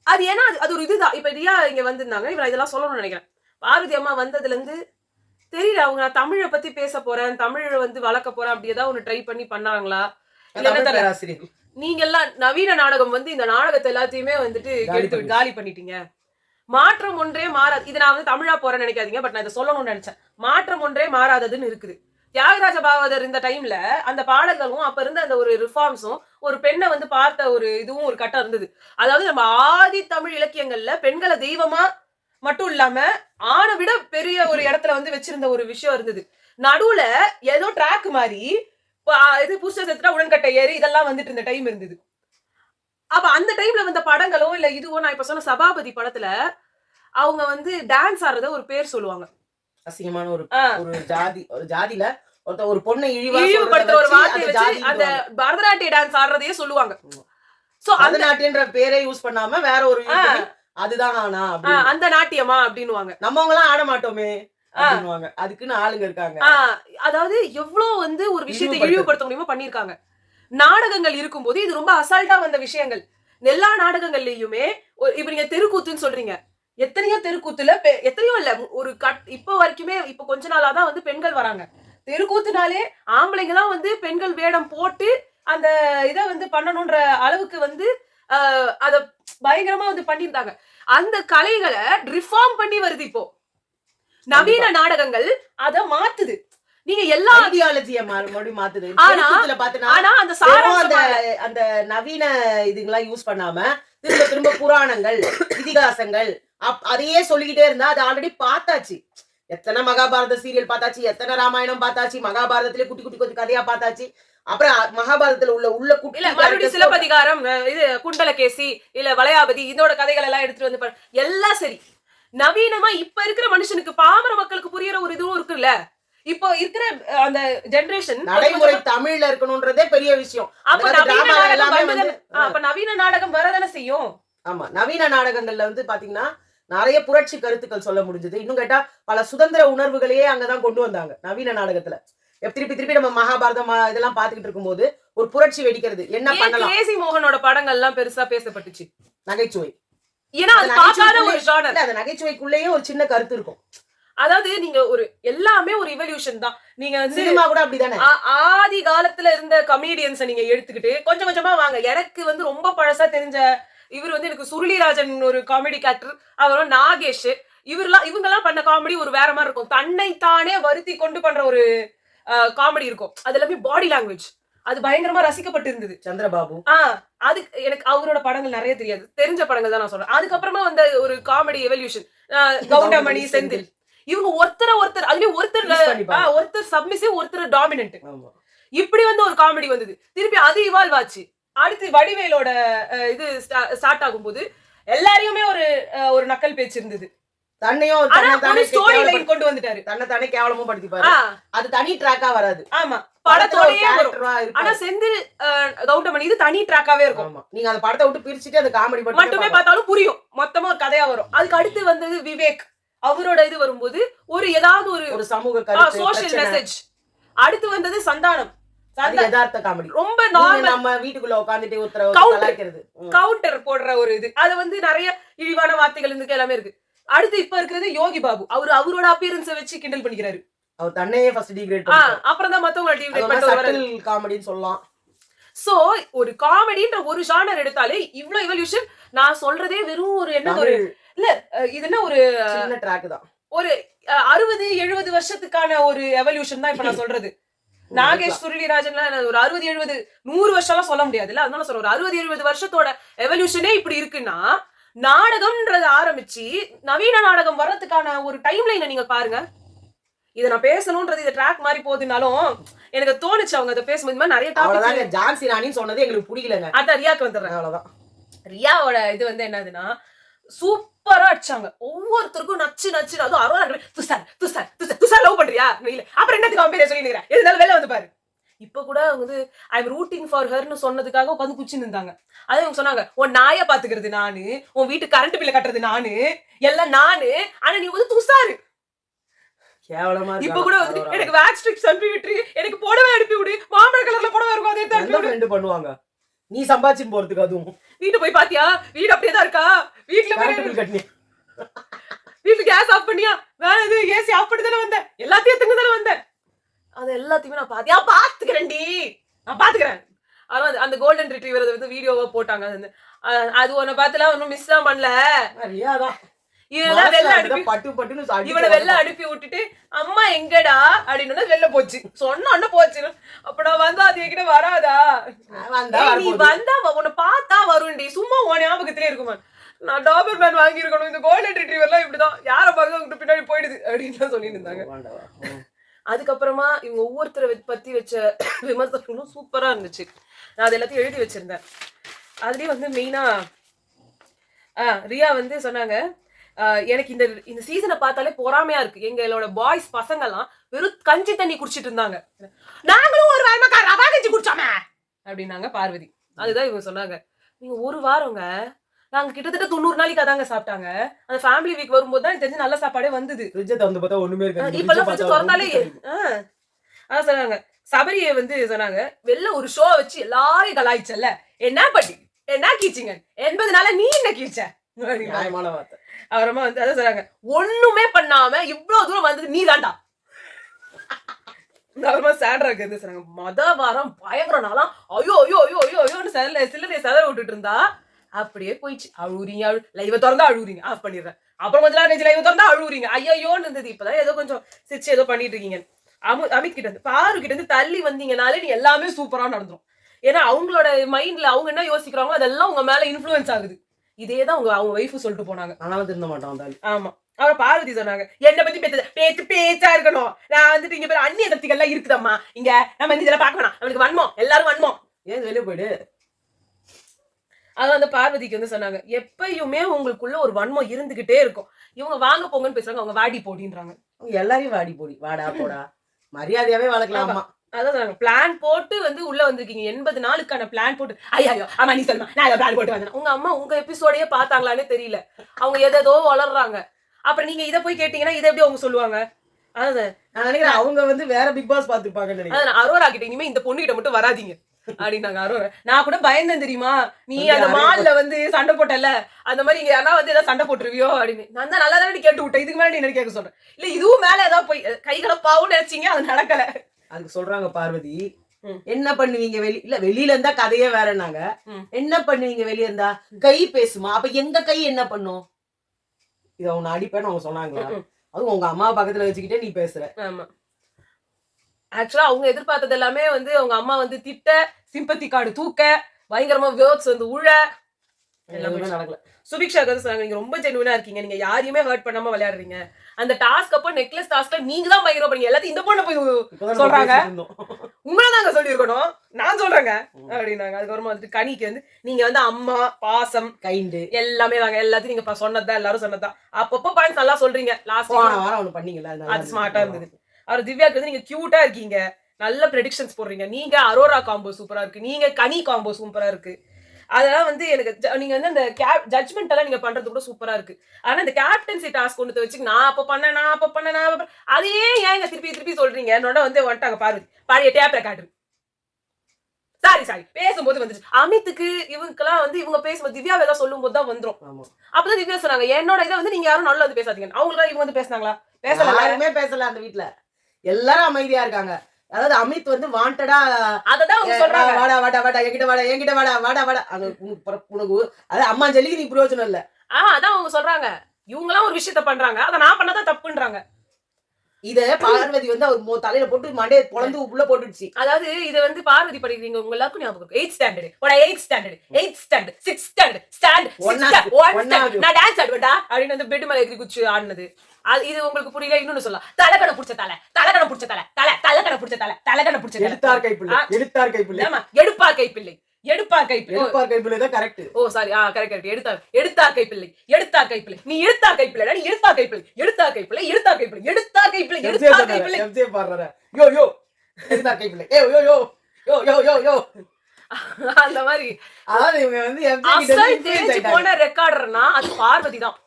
அது ஏன்னா அது ஒரு இதுதான். இப்ப ரியா இங்க வந்திருந்தாங்க, இவன் இதெல்லாம் சொல்லணும்னு நினைக்கிறேன். பார்வதி அம்மா வந்ததுல இருந்து தெரியல, அவங்க நான் தமிழை பத்தி பேச போறேன், தமிழை வந்து வளர்க்க போறேன் அப்படி ஏதாவது ஒண்ணு ட்ரை பண்ணி பண்ணாங்களா? நீங்க எல்லாம் நவீன நாடகம் வந்து இந்த நாடகத்தை எல்லாத்தையுமே வந்துட்டு காலி பண்ணிட்டீங்க. மாற்றம் ஒன்றே மாறாது. இது நான் வந்து தமிழா போறேன்னு நினைக்காதீங்க, பட் நான் இதை சொல்லணும்னு நினைச்சேன். மாற்றம் ஒன்றே மாறாததுன்னு இருக்குது. தியாகராஜ பாகவதர் இந்த டைம்ல அந்த பாடல்களும் அப்ப இருந்த அந்த ஒரு ரிஃபார்ம்ஸும் ஒரு பெண்ணை வந்து பார்த்த ஒரு இதுவும் ஒரு கட்டம் இருந்தது. அதாவது நம்ம ஆதி தமிழ் இலக்கியங்கள்ல பெண்களை தெய்வமா மட்டும் இல்லாம ஆணை விட பெரிய ஒரு இடத்துல வந்து வச்சிருந்த ஒரு விஷயம் இருந்தது. நடுவுல ஏதோ ட்ராக் மாதிரி இது புஸ்தகத்துல உடன்கட்டை ஏறி இதெல்லாம் வந்துட்டு இருந்த டைம் இருந்தது. அப்ப அந்த டைம்ல வந்த படங்களோ இல்ல இதுவோ, நான் இப்ப சொன்ன சபாபதி படத்துல அவங்க வந்து டான்ஸ் ஆடுறத ஒரு பேர் சொல்லுவாங்க, அசிங்கமான ஒரு ஜாதியில ஒரு பொண்ணை இழிவுபடுத்துற ஒரு வார்த்தையை வச்சு அந்த பரதநாட்டிய டான்ஸ் ஆடுறதையே சொல்லுவாங்க. சோ அந்த நாட்டியன்ற பேரை யூஸ் பண்ணாம வேற ஒரு அதுதான் அந்த நாட்டியமா அப்படின்னுவாங்க. நம்மவங்க எல்லாம் ஆட மாட்டோமே அப்படின்னுவாங்க, அதுக்குன்னு ஆளுங்க இருக்காங்க. அதாவது எவ்வளவு வந்து ஒரு விஷயத்தை இழிவுபடுத்த முடியுமோ பண்ணிருக்காங்க. நாடகங்கள் இருக்கும்போது இது ரொம்ப அசால்ட்டா வந்த விஷயங்கள். எல்லா நாடகங்கள்லயுமே இப்ப நீங்க தெருக்கூத்துன்னு சொல்றீங்க, எத்தனையோ தெருக்கூத்துல எத்தனையோ இல்ல ஒரு இப்ப வரைக்குமே இப்ப கொஞ்ச நாளாதான் வந்து பெண்கள் வராங்க. தெருக்கூத்துனாலே ஆம்பளைங்க தான் வந்து பெண்கள் வேடம் போட்டு அந்த இத வந்து பண்ணணும்ன்ற அளவுக்கு வந்து அத பயங்கரமா வந்து பண்ணிருந்தாங்க. அந்த கலைகளை ரிஃபார்ம் பண்ணி வருது இப்போ நவீன நாடகங்கள், அத மாத்துது. நீங்க எல்லா ஐடியாலஜிய மறுபடியும் மாத்துது. அந்த நவீன இதுங்கெல்லாம் யூஸ் பண்ணாம திரும்ப புராணங்கள், இதிகாசங்கள் அதையே சொல்லிக்கிட்டே இருந்தா அது ஆல்ரெடி பார்த்தாச்சு. எத்தனை மகாபாரத சீரியல் பார்த்தாச்சு, எத்தனை ராமாயணம் பார்த்தாச்சு, மகாபாரதத்திலே குட்டி குட்டி கொஞ்சம் கதையா பார்த்தாச்சு. அப்புறம் மகாபாரதத்துல உள்ள குட்டி மறுபடியும் சிலப்பதிகாரம், இது குண்டலகேசி இல்ல வளையாபதி இதோட கதைகள் எல்லாம் எடுத்துட்டு வந்து எல்லாம் சரி. நவீனமா இப்ப இருக்கிற மனுஷனுக்கு பாமர மக்களுக்கு புரியற ஒரு இதுவும் இருக்குல்ல. இப்போ இருக்கிற அந்த ஜெனரேஷன் நடைமுறை தமிழ்ல இருக்கணும்ன்றதே பெரிய விஷயம். அப்ப நவீன நாடகம் வரதானே செய்யும். ஆமா, நவீன நாடகங்கள்ல வந்து பாத்தீங்கன்னா நிறைய புரட்சி கருத்துக்கள் சொல்ல முடிஞ்சது. இன்னும் கேட்டா பல சுதந்திர உணர்வுகளையே அங்கதான் கொண்டு வந்தாங்க நவீன நாடகத்துல. திருப்பி நம்ம மகாபாரதம் இதெல்லாம் பாத்துக்கிட்டு இருக்கும்போது ஒரு புரட்சி வெடிக்கிறது. என்ன பண்ணலாம்? கேசி மோகனோட படங்கள் எல்லாம் பெருசா பேசப்பட்டுச்சு. நகைச்சுவை. ஏன்னா அது பார்க்காத ஒரு ஜானர். அந்த நகைச்சுவைக்குள்ளேயே ஒரு சின்ன கருத்து இருக்கும். அதாவது நீங்க ஒரு எல்லாமே ஒரு இவல்யூஷன் தான். நீங்க சினிமா கூட அப்படிதானே. ஆதி காலத்துல இருந்த கமெடியன்ஸை நீங்க எடுத்துக்கிட்டு கொஞ்சம் கொஞ்சமா வாங்க. எனக்கு வந்து ரொம்ப பழசா தெரிஞ்ச இவர் வந்து எனக்கு சுருளிராஜன் ஒரு காமெடி ஆக்டர், அவரும் நாகேஷ், இவங்க எல்லாம் பண்ண காமெடி ஒரு வேற மாதிரி இருக்கும். தன்னைத்தானே வருத்தி கொண்டு பண்ற ஒரு காமெடி இருக்கும். அது எல்லாமே பாடி லாங்குவேஜ், அது பயங்கரமா ரசிக்கப்பட்டு இருந்தது. சந்திரபாபு. அது எனக்கு அவரோட படங்கள் நிறைய தெரியாது, தெரிஞ்ச படங்கள் தான் நான் சொல்றேன். அதுக்கப்புறமா வந்த ஒரு காமெடி எவல்யூஷன் கவுண்டமணி, செந்தில், இவங்க ஒருத்தர் அதுலயும் ஒருத்தர் சப்மிசிவ், ஒருத்தர் டாமினன்ட், இப்படி வந்து ஒரு காமெடி வந்தது. திருப்பி அது இவால்வ் ஆச்சு. அடுத்து வடிவேலோட இது ஸ்டார்ட் ஆகும்போது எல்லாரையுமே ஒரு நக்கல் பேச்சு இருந்தது. தன்னையும் ஸ்டோரி லைன் கொண்டு வந்துட்டாரு. தன்னை கேவலமும் படுத்திப்பாரு. அது தனி ட்ராக்கா வராது. ஆமா, படத்தோடயே வரும். ஆனா செந்தில் கவுண்டமணி இது தனி ட்ராக்காவே இருக்கும். நீங்க அந்த படத்தை விட்டு பிரிச்சுட்டு அந்த காமெடி மட்டுமே பார்த்தாலும் புரியும். மொத்தமா ஒரு கதையா வரும். அதுக்கு அடுத்து வந்தது விவேக். அவரோட இது வரும்போது ஏதாவது ஒரு சமூக சோஷியல் மெசேஜ். அடுத்து வந்தது சந்தானம். யதார்த்த காமெடி. ரொம்ப நார்மல். நம்ம வீட்டுக்குள்ள உட்கார்ந்துட்டு கவுண்டர் போடுற ஒரு இது. அது வந்து நிறைய இழிவான வார்த்தைகள் இருக்கு, எல்லாமே இருக்கு. அடுத்து இப்ப இருக்கிறது யோகி பாபு. அவரோட அப்பியரன்ஸை வச்சு கிண்டல் பண்ணிக்கிறாரு. அவர் தன்னையே ஃபர்ஸ்ட் டிகிரேட் பண்ணாரு. அப்புறம் தான் மத்தவங்க டிகிரேட் பண்ணிட்டு காமெடின்னு சொல்லலாம். சோ ஒரு காமெடின்ற ஒரு ஜானர் எடுத்தாலே இவ்ளோ எவல்யூஷன். நான் சொல்றதே வெறும் ஒரு என்ன ஒரு இல்ல, இது என்ன ஒரு சின்ன ட்ராக் தான். ஒரு 60-70 வருஷத்துக்கான ஒரு எவல்யூஷன் தான் இப்ப நான் சொல்றது. நாகேஷ் சுருளிராஜன்லாம் ஒரு 60-70-100 வருஷம் எல்லாம் சொல்ல முடியாது இல்ல. அதனால சொல்ற ஒரு 60-70 வருஷத்தோட எவல்யூஷனே இப்படி இருக்குன்னா, நாடகம்ன்றது ஆரம்பிச்சு நவீன நாடகம் வர்றதுக்கான ஒரு டைம் லைனை நீங்க பாருங்க. இத நான் பேசணும்ன்றது இந்த ட்ராக் மாதிரி போகுதுனாலும் எனக்கு தோணுச்சு அவங்க அதை பேசும்போது நிறைய டாபிக். ஜான்சி ராணின்னு சொன்னது எங்களுக்கு பிடிக்கலங்க. அதான் ரியாக்கு வந்துடுறேன். அவ்வளவுதான். ரியாவோட இது வந்து என்னதுன்னா, சூப்பரா அடிச்சாங்க. ஒவ்வொருத்தருக்கும் நச்சு நச்சு. அதுவும் அரோரா துஷார் லவ் பண்றியா இல்ல, அப்புறம் என்னத்துக்கு அவன் பேர சொல்லிக்கிறேன், எதுனாலும் வெளில வந்து பாரு. இப்ப கூட வந்து ஐ எம் ரூட்டிங் ஃபார் ஹர்னு சொன்னதுக்காக உட்காந்து குச்சின்னு இருந்தாங்க. அதே அவங்க சொன்னாங்க, உன் நாயை பாத்துக்கிறது நானு, உன் வீட்டு கரண்ட் பில்ல கட்டுறது நானு, எல்லாம் நானு, ஆனா நீ வந்து துஷாரு. இப்ப கூட வந்து எனக்கு வேக்ஸ் ஸ்ட்ரிப்ஸ் அனுப்பி விட்டு எனக்கு புடவை அனுப்பி விடு, மாம்பழ கலர்ல புடவை இருக்கும், அதே தான் பண்ணுவாங்க. நீ சம்பாதிச்சு போறதுக்கு அதுவும் வீட்டு போய் பாத்தியா, வீடு அப்படியே தான் இருக்கா, வீட்டுல வீட்டுல கேஸ் ஆஃப் பண்ணியா, வேற எது ஏசி ஆஃப் பண்ணி தானே வந்தேன், எல்லாத்தையும் எடுத்துங்க தானே வந்தேன், அது எல்லாத்தையுமே நான் பாத்துக்கிறேன்டி, நான் பாத்துக்கிறேன். அதாவது அந்த கோல்டன் ரிட்ரீவர் வந்து வீடியோவா போட்டாங்க. அது ஒன்ன பார்த்துலாம் ஒன்னும் மிஸ் தான் பண்ணல. இவனை வெளில அனுப்பி விட்டுட்டு அம்மா எங்கடா அப்படின்னு வெளில போச்சு. சொன்ன போச்சு. அப்ப நான் வந்தா அது என்கிட்ட வராதா, நீ வந்தா உன்னை பார்த்தா வருண்டி, சும்மா உன் ஞாபகத்திலே இருக்குமா. நான் டாபர் மேன் வாங்கி இருக்கணும், இந்த கோல்டன் ரிட்ரீவர்லாம் இப்படிதான் யார பாருங்க அவங்க பின்னாடி போயிடுது அப்படின்னு சொல்லிட்டு இருந்தாங்க. அதுக்கப்புறமா இவங்க ஒவ்வொருத்தரை பத்தி வச்ச விமர்சனங்களும் சூப்பரா இருந்துச்சு. நான் அது எல்லாத்தையும் எழுதி வச்சிருந்தேன். அதுலயும் வந்து மெயினா ரியா வந்து சொன்னாங்க, எனக்கு இந்த சீசனை பார்த்தாலே பொறாமையா இருக்கு. எங்களோட பாய்ஸ் பசங்க எல்லாம் வெறும் கஞ்சி தண்ணி குடிச்சிட்டு இருந்தாங்க, நாங்களும் ஒரு வாரமா ரவா கஞ்சி குடிச்சோமே அப்படின்னாங்க பார்வதி. அதுதான் இவங்க சொன்னாங்க, நீங்க ஒரு வாரங்க, நாங்க கிட்டத்தட்ட 90 நாளைக்கு அதாங்க சாப்பிட்டாங்க. அந்த ஃபேமிலி வீக் வரும்போது தான் தெரிஞ்சு நல்ல சாப்பாடே வந்தது. இப்பெல்லாம் திறந்தாலே அதான் சொன்னாங்க. சபரியை வந்து சொன்னாங்க, வெளில ஒரு ஷோ வச்சு எல்லாரையும் கலாய்ச்சல்ல, என்ன பண்ணி என்ன கீச்சிங்க 80 நாளா நீ என்ன கீச்ச. அப்புறமா வந்து அதான் சொன்னாங்க, ஒண்ணுமே பண்ணாம இவ்வளவு தூரம் வந்தது நீ தாண்டா. அப்புறமா சாண்ட்ராக்கு வந்து சொன்னாங்க, வாரம் பயங்கர நாளா ஐயோ ஐயோ ஐயோ ஐயோ ஐயோன்னு சில்லறைய சதற விட்டுட்டு இருந்தா அப்படியே போயிடுச்சு. அழுவுறீங்க, லைவ திறந்தா அழுவுறீங்க, ஆஃப் பண்ணிடுறேன். அப்புறம் கொஞ்ச நேரம் லைவ திறந்தா அழுவுறீங்க, ஐயோன்னு இருந்தது. இப்பதான் ஏதோ கொஞ்சம் சிரிச்சு ஏதோ பண்ணிட்டு இருக்கீங்க. அமித் கிட்ட இருந்து பாரு கிட்ட இருந்து தள்ளி வந்தீங்கனாலே நீ எல்லாமே சூப்பரா நடந்துரும். ஏன்னா அவங்களோட மைண்ட்ல அவங்க என்ன யோசிக்கிறாங்களோ அதெல்லாம் உங்க மேல இன்ஃபுளுன்ஸ் ஆகுது. இதேதான் அவங்க வைஃப் சொல்லிட்டு போனாங்க. ஆனாலும் திருந்த மாட்டான். ஆமா. அப்புறம் பார்வதி சொன்னாங்க, என்னை பத்தி பேச்சா இருக்கணும், நான் வந்துட்டு இங்க பேர் அந்நிய சக்திகள்லாம் இருக்குதம்மா, இங்க நம்ம இதெல்லாம் பார்க்க வேணாம், நம்மளுக்கு வன்மம், எல்லாரும் வன்மம், ஏன் வெளியே போயிடு. அதான் அந்த பார்வதிக்கு வந்து சொன்னாங்க, எப்பயுமே உங்களுக்குள்ள ஒரு வன்மம் இருந்துகிட்டே இருக்கும். இவங்க வாங்க போங்கன்னு பேசுறாங்க, அவங்க வாடி போடின்றாங்க. அவங்க எல்லாரையும் வாடி போடி, வாடா போடா, மரியாதையாவே வளர்க்கலாமா. அதான் பிளான் போட்டு வந்து உள்ள வந்திருக்கீங்க. 80 நாளுக்கான பிளான் போட்டு, ஐயோ ஆமா நீ சொல்லுமா, நான் பிளான் போட்டு வந்தேன். உங்க அம்மா உங்க எபிசோடையே பார்த்தாங்களானே தெரியல. அவங்க எதோ வளர்றாங்க. அப்புறம் நீங்க இதை போய் கேட்டீங்கன்னா இதை எப்படி அவங்க சொல்லுவாங்க. அதான் நான் நினைக்கிறேன் அவங்க வந்து வேற பிக் பாஸ் பாத்துருப்பாங்க. அதான் அரோரா கிட்ட இனிமே இந்த பொண்ணு கிட்ட மட்டும் வராதீங்க அப்படின்னாங்க. அரோரா நான் கூட பயந்தேன் தெரியுமா, நீ அந்த மால்ல வந்து சண்டை போட்டல, அந்த மாதிரி இங்க யாரா வந்து ஏதாவது சண்டை போட்டுருவியோ அப்படின்னு. நான் தான் நல்லா தானே கேட்டு விட்டேன், இதுக்கு மேலே என்ன கேட்க சொல்றேன். இல்ல இதுவும் மேல ஏதாவது போய் கைகளை பாவுன்னு நினைச்சீங்க, அது நடக்கல. அதுக்கு சொல்றாங்க பார்வதி, என்ன பண்ணுவீங்க வெளியில இருந்தா கதையே வேறனாங்க, என்ன பண்ணுவீங்க வெளியே இருந்தா, கை பேசுமா, அப்ப எங்க கை என்ன பண்ணும், இத அவங்க அடிப்பேன்னு அவங்க சொன்னாங்களா. அதுவும் உங்க அம்மா பக்கத்துல வச்சுக்கிட்டே நீ பேசுற. ஆமா. ஆக்சுவலா அவங்க எதிர்பார்த்தது எல்லாமே வந்து அவங்க அம்மா வந்து திட்ட, சிம்பத்தி கார்டு தூக்க, பயங்கரமா வேர்ட்ஸ் வந்து உழ, எல்லாமே நடக்கல. சுபிக்ஷாக்கு வந்து சொன்னாங்க, நீங்க ரொம்ப ஜெனுவினா இருக்கீங்க, நீங்க யாரையுமே ஹர்ட் பண்ணாம விளையாடுறீங்க. அந்த டாஸ்க் அப்போ நெக்லஸ் டாஸ்க்ல நீங்க தான் பயங்கரம் பண்ணீங்க, எல்லாத்தையும் இந்த பொண்ணு போய் சொல்றாங்க, உங்களை தாங்க சொல்லியிருக்கணும், நான் சொல்றேங்க அப்படின்னாங்க. அதுக்கப்புறமா வந்துட்டு கனிக்கு வந்து நீங்க வந்து அம்மா பாசம் கைண்டு எல்லாமே நாங்க எல்லாத்தையும் நீங்க சொன்னதுதான், எல்லாரும் சொன்னதுதான். அப்பப்போ பாயிண்ட்ஸ் நல்லா சொல்றீங்க. லாஸ்ட் வாரம் ஒண்ணு பண்ணீங்கல்ல, அது ஸ்மார்ட்டா இருந்தது. அவர் திவ்யாக்கு வந்து நீங்க கியூட்டா இருக்கீங்க, நல்ல ப்ரெடிக்ஷன்ஸ் போடுறீங்க, நீங்க அரோரா காம்போ சூப்பரா இருக்கு, நீங்க கனி காம்போ சூப்பரா இருக்கு. அதெல்லாம் வந்து எனக்கு நீங்க வந்து அந்த ஜட்ஜ்மெண்ட் எல்லாம் நீங்க பண்றது கூட சூப்பரா இருக்கு. ஆனா இந்த கேப்டன்சி டாஸ்க் கொண்டு வச்சு நான் அப்ப பண்ணேன் அதையே ஏங்க திருப்பி திருப்பி சொல்றீங்க. என்னோட வந்து வந்துட்டாங்க பார்வதி, பழைய டேப் ரெக்கார்டு. சாரி பேசும்போது வந்துச்சு அமித்துக்கு இவங்கெல்லாம் வந்து இவங்க பேசும்போது திவ்யா ஏதாவது சொல்லும் போது தான் வந்துரும். அப்பதான் திவ்யா சொன்னாங்க, என்னோட இதை வந்து நீங்க யாரும் நல்லா வந்து பேசாதீங்க. அவங்களுக்கு இவங்க வந்து பேசினாங்களா? பேசல, யாருமே பேசல. அந்த வீட்டுல எல்லாரும் அமைதியா இருக்காங்க. அதாவது அமித் வந்து வாண்டடா அததான் சொல்றாங்க, வாடா வாடா வாடா என்கிட்ட வாடா அது உனக்கு அதாவது அம்மா ஜெல்லிக்கு நீ பிரயோஜனம் இல்ல. அதான் அவங்க சொல்றாங்க, இவங்க எல்லாம் ஒரு விஷயத்த பண்றாங்க, அதை நான் பண்ணதான் தப்புன்றாங்க. இத பார்வதி வந்து அவர் தலையில போட்டு மண்டையை பொளந்து உள்ள போட்டுடுச்சு. அதாவது இத வந்து பார்வதி படிக்கிறீங்க, உங்க எல்லாருக்கும் ஞாபகம் இருக்கு. 8th ஸ்டாண்டர்ட் 6th ஸ்டாண்டர்ட் நான் டான்ஸ் ஆடுவேன்டா அப்படின்னு வந்து பெட் மேல ஏறி குச்சி ஆடுனது. இது உங்களுக்கு புரியல. இன்னொன்னு சொல்லலாம், தலைக்கண புடிச்ச தலைக்கண புடிச்ச தலைக்கண புடிச்ச எடுத்தார் கைப்பிள்ளை ஆமா எடுப்பார் கைப்பிள்ளை தான் கரெக்ட். ஓ சாரி, கரெக்ட். எடுத்தார் கைப்பிள்ளை நீ எடுத்தார் கைப்பிள்ளை எம்ஜே பாடுற யோ யோ எடுத்தார் கைப்பிள்ளை யோ யோ யோ யோ யோ யோ யோ அந்த மாதிரி. அதாவது இவங்க வந்து எம்ஜே தேஞ்சு போன ரெக்கார்டர்னா அது பார்வதி தான்.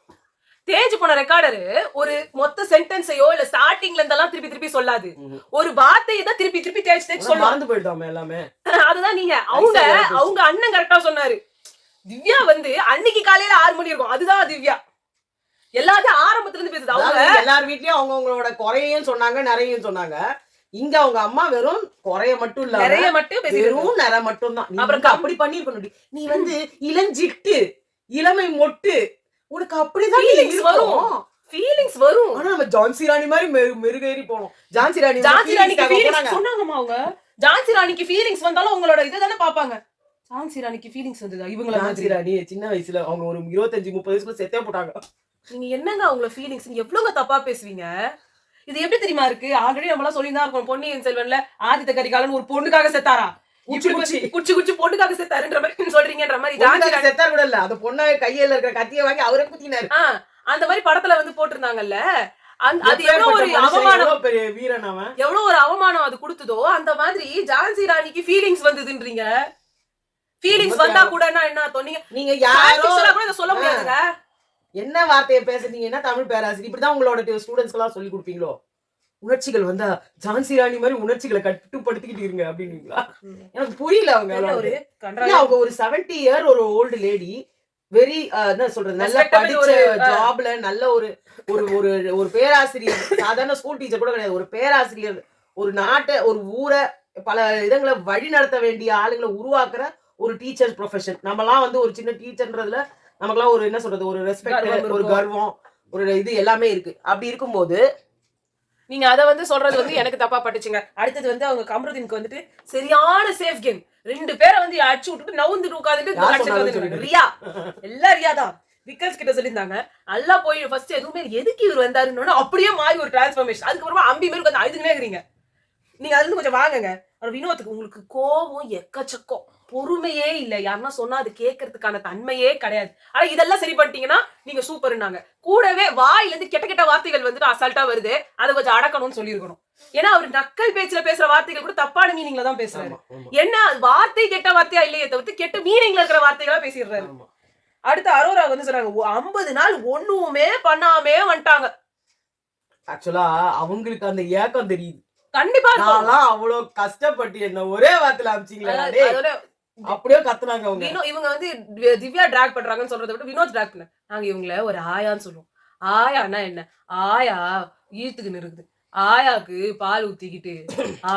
தேஞ்சு போன ரெக்கார்டரு ஒரு மொத்த சென்டென்ஸையோ இல்ல ஸ்டார்டிங்ல இருந்தெல்லாம் திருப்பி திருப்பி சொல்லாது, ஒரு வார்த்தையை தான் திருப்பி திருப்பி தேய்ச்சி சொல்ல மறந்து போயிடுதாமே எல்லாமே. அதுதான் நீங்க அவங்க அண்ணன் கரெக்டா சொன்னாரு. திவ்யா வந்து அன்னைக்கு காலையில 6 மணி இருக்கும், அதுதான் திவ்யா எல்லாத்தையும் ஆரம்பத்துல இருந்து பேசுது. அவங்க எல்லார் வீட்லயும் அவங்களோட குறையையும் சொன்னாங்க, நிறையும் சொன்னாங்க. இங்க அவங்க அம்மா வெறும் குறைய மட்டும் இல்ல, நிறைய மட்டும் வெறும் நிறை மட்டும் தான். அப்புறம் அப்படி பண்ணிருக்கணும், நீ வந்து இளஞ்சிட்டு இளமை மொட்டு உனக்கு அப்படிதான் ஃபீலிங்ஸ் வரும். ஆனா நம்ம ஜான்சி ராணி மாதிரி மெருகேறி போனோம். ஜான்சி ராணிக்கு ஃபீலிங்ஸ் சொன்னாங்கமா, அவங்க ஜான்சி ராணிக்கு ஃபீலிங்ஸ் வந்தாலும் அவங்களோட இத தான பாப்பாங்க. ஜான்சி ராணிக்கு ஃபீலிங்ஸ் வந்ததா? இவங்கள ஜான்சி ராணி சின்ன வயசுல அவங்க ஒரு 25-30 வயசுல செத்தே போட்டாங்க. நீங்க என்னங்க அவங்கள ஃபீலிங்ஸ் எவ்வளவுங்க தப்பா பேசுவீங்க? இது எப்படி தெரியுமா இருக்கு? ஆல்ரெடி நம்மள சொல்லிதான் இருக்கோம், பொன்னியின் செல்வன்ல ஆதித்த கரிகாலன் ஒரு பொண்ணுக்காக செத்தாரா, குச்சி பொண்ணுக்காக செத்தாருன்ற மாதிரி சொல்றீங்கன்ற மாதிரி. ஜான்சி ராணி செத்தார் கூட இல்ல, அந்த பொண்ணை கையில இருக்கிற கத்தியை வாங்கி அவரே குத்தினாரு. அந்த மாதிரி படத்துல வந்து போட்டிருந்தாங்கல்ல, அது எவ்வளவு ஒரு அவமானம், பெரிய வீரன் அவன், எவ்வளவு ஒரு அவமானம் அது கொடுத்ததோ அந்த மாதிரி ஜான்சி ராணிக்கு ஃபீலிங்ஸ் வந்ததுன்றீங்க. ஃபீலிங்ஸ் வந்தா கூட என்ன சொன்னீங்க நீங்க? யாரோ கூட சொல்ல முடியாதுங்க. என்ன வார்த்தையை பேசுறீங்கன்னா தமிழ் பேராசிரியர் இப்படிதான் உங்களோட ஸ்டூடெண்ட்ஸ்க்கு எல்லாம் சொல்லி கொடுப்பீங்களோ? உணர்ச்சிகள் வந்தா ஜான்சி ராணி மாதிரி உணர்ச்சிகளை கட்டுப்படுத்திக்கிட்டு இருங்க அப்படின்னீங்களா? எனக்கு புரியல. அவங்க ஒரு 70 இயர் ஒரு ஓல்டு லேடி, வெரி என்ன சொல்றது, நல்ல படிச்ச ஜாப்ல நல்ல ஒரு ஒரு ஒரு பேராசிரியர், சாதாரண ஸ்கூல் டீச்சர் கூட கிடையாது, ஒரு பேராசிரியர், ஒரு நாட்டை ஒரு ஊரை பல இடங்களை வழி நடத்த வேண்டிய ஆளுங்களை உருவாக்குற ஒரு டீச்சர் ப்ரொஃபஷன். நம்மலாம் வந்து ஒரு சின்ன டீச்சர்ன்றதுல நமக்குலாம் ஒரு என்ன சொல்றது, ஒரு ரெஸ்பெக்ட், ஒரு கர்வம், ஒரு இது எல்லாமே இருக்கு. அப்படி இருக்கும்போது நீங்க அத வந்து சொல்றது வந்து எனக்கு தப்பா பட்டுச்சுங்க. அடுத்தது வந்து அவங்க கமருதீனுக்கு வந்துட்டு சரியான சேஃப் கேம், 2 பேரை வந்து அடிச்சு விட்டுட்டு நவுந்து உட்காந்துட்டு ரியா, எல்லாம் ரியா தான். விக்கல்ஸ் கிட்ட சொல்லியிருந்தாங்க, நல்லா போய் ஃபர்ஸ்ட் எதுவுமே எதுக்கு இவர் வந்தாருன்னு அப்படியே மாறி ஒரு டிரான்ஸ்ஃபர்மேஷன். அதுக்கப்புறமா அம்பி மேல கொஞ்சம் அழுதுனே இருக்கிறீங்க. நீங்க அதுல இருந்து கொஞ்சம் வாங்குங்க. வினோத்துக்கு உங்களுக்கு கோபம் எக்கச்சக்கம், பொறுமையே இல்லை, யாருன்னா சொன்னா அது கேட்கறதுக்கான தன்மையே கிடையாது. ஆனா இதெல்லாம் சரி பண்ணிட்டீங்கன்னா நீங்க சூப்பர்னாங்க. கூடவே வாயில இருந்து கெட்ட கெட்ட வார்த்தைகள் வந்துட்டு அசால்ட்டா வருது, அதை கொஞ்சம் அடக்கணும்னு சொல்லியிருக்கணும். ஏன்னா அவர் நக்கல் பேச்சுல பேசுற வார்த்தைகள் கூட தப்பான மீனிங்ல தான் பேசுறாரு. என்ன வார்த்தை கெட்ட வார்த்தையா இல்லையே தவிர்த்து கெட்ட மீனிங்ல இருக்கிற வார்த்தைகளா பேசிடுறாரு. அடுத்து அரோரா வந்து சொல்றாங்க, 50 நாள் ஒண்ணுமே பண்ணாமே வந்துட்டாங்க. ஆக்சுவலா அவங்களுக்கு அந்த ஏக்கம் தெரியுது. கண்டிப்பா அவ்வளவு கஷ்டப்பட்டு என்ன ஒரே வார்த்தையில அமிச்சிங்களா அப்படியே கத்துனாங்க அவங்க. இவங்க வந்து திவ்யா டிராக் பண்றாங்கன்னு சொல்றதை விட வினோத் டிராக் பண்ண, நாங்க இவங்கள ஒரு ஆயான்னு சொல்லுவோம். ஆயான்னா என்ன? ஆயா ஈத்துக்குன்னு இருக்குது, ஆயாக்கு பால் ஊத்திக்கிட்டு,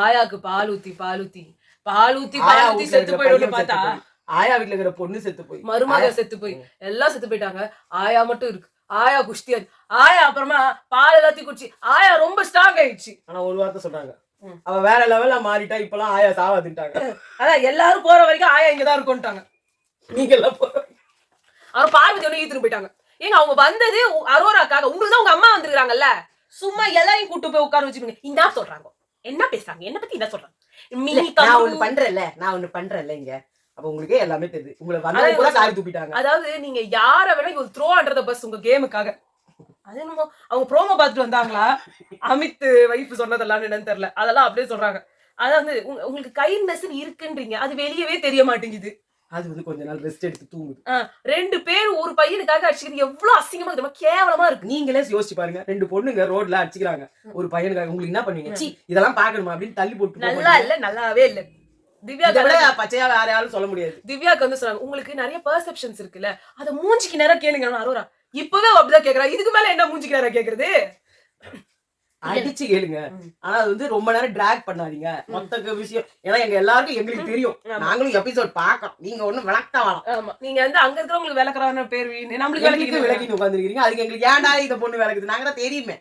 ஆயாக்கு பால் ஊத்தி செத்து போயிடும் பார்த்தா, ஆயா வீட்டுல இருக்கிற பொண்ணு செத்து போய், மருமக செத்து போய், எல்லாம் செத்து போயிட்டாங்க. ஆயா மட்டும் இருக்கு. ஆயா குஷ்டியாது. ஆயா அப்புறமா பால் எல்லாத்தையும் குடிச்சு ஆயா ரொம்ப ஸ்ட்ராங் ஆயிடுச்சு. ஆனா ஒரு வார்த்தை சொல்றாங்க, அவ வேற லெவல்ல மாறிட்டா, இப்பெல்லாம் ஆயா சாவாதுட்டாங்க. அதான் எல்லாரும் போற வரைக்கும் ஆயா இங்கதான் இருக்கும்ட்டாங்க. நீங்க எல்லாம் போற அவர் பார்வதி ஒண்ணு ஈத்துட்டு போயிட்டாங்க. ஏங்க அவங்க வந்தது அரோராக்காக. உங்களுக்கு தான் உங்க அம்மா வந்திருக்காங்கல்ல, சும்மா எல்லாரையும் கூட்டு போய் உட்கார வச்சுருங்க. என்ன சொல்றாங்க, என்ன பேசுறாங்க, என்ன பத்தி என்ன சொல்றாங்க? நான் ஒண்ணு பண்றேன்ல இங்க. அப்ப உங்களுக்கே எல்லாமே தெரியுது. உங்களை வந்தவங்க கூட காரி துப்பிட்டாங்க. அதாவது நீங்க யார வேணா ஒரு த்ரோ அண்டர் த பஸ் உங்க கேமுக்காக. அது என்னமோ அவங்க ப்ரோமோ பார்த்துட்டு வந்தாங்களா, அமித் வைஃப் சொன்னதெல்லாம் என்னன்னு தெரியல, அதெல்லாம் அப்படியே சொல்றாங்க. அதாவது உங்களுக்கு கைண்ட்னஸ் இருக்குன்றீங்க, அது வெளியவே தெரிய மாட்டேங்குது. அது வந்து கொஞ்ச நாள் ரெஸ்ட் எடுத்து தூங்குது. 2 பேர் ஒரு பையனுக்காக அடிச்சுக்கிறது எவ்வளவு அசிங்கமா இருக்கு, கேவலமா இருக்கு. நீங்களே யோசிச்சு பாருங்க, 2 பொண்ணுங்க ரோட்ல அடிச்சுக்கிறாங்க ஒரு பையனுக்காக. உங்களுக்கு என்ன பண்ணுவீங்க? சீ இதெல்லாம் பாக்கணுமா அப்படின்னு தள்ளி போட்டு. நல்லா இல்ல, நல்லாவே இல்ல. திவ்யா பச்சையா வேற யாரும் சொல்ல முடியாது. திவ்யாக்கு வந்து சொன்னாங்க, உங்களுக்கு நிறைய பெர்செப்ஷன்ஸ் இருக்குல்ல, அத மூஞ்சிக்கு நேரா கேளுங்க. அரோரா இப்பவே அப்படிதான் கேக்குறா, இதுக்கு மேல என்ன மூஞ்சிக்கு நேரா கேக்குறது? அடிச்சு கேளுங்க. ஆனா அது வந்து ரொம்ப நேரம் டிராக் பண்ணாதீங்க மொத்த விஷயம். ஏன்னா எங்க எல்லாருக்கும் எங்களுக்கு தெரியும், நாங்களும் எபிசோட் பாக்கோம். நீங்க ஒண்ணும் விளக்கா வேணாம். ஆமா, நீங்க வந்து அங்க இருக்கிறவங்களுக்கு விளக்குறான பேர் நம்மளுக்கு விளக்கிட்டு உட்காந்துருக்கீங்க. அதுக்கு எங்களுக்கு ஏன்டா இந்த பொண்ணு விளக்குது, நாங்க தான் தெரியுமே,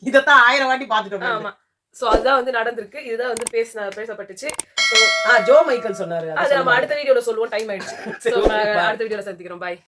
இதத்தான் 1000 வாட்டி பாத்துட்டோம். ஆமா, சோ அதுதான் வந்து நடந்திருக்கு. இதுதான் வந்து பேசப்பட்டுச்சு. ஜோ மைக்கேல் சொன்னாரு. அது நம்ம அடுத்த வீடியோல சொல்லுவோம், டைம் ஆயிடுச்சு. அடுத்த வீடியோல சந்திக்கிறோம். பாய்.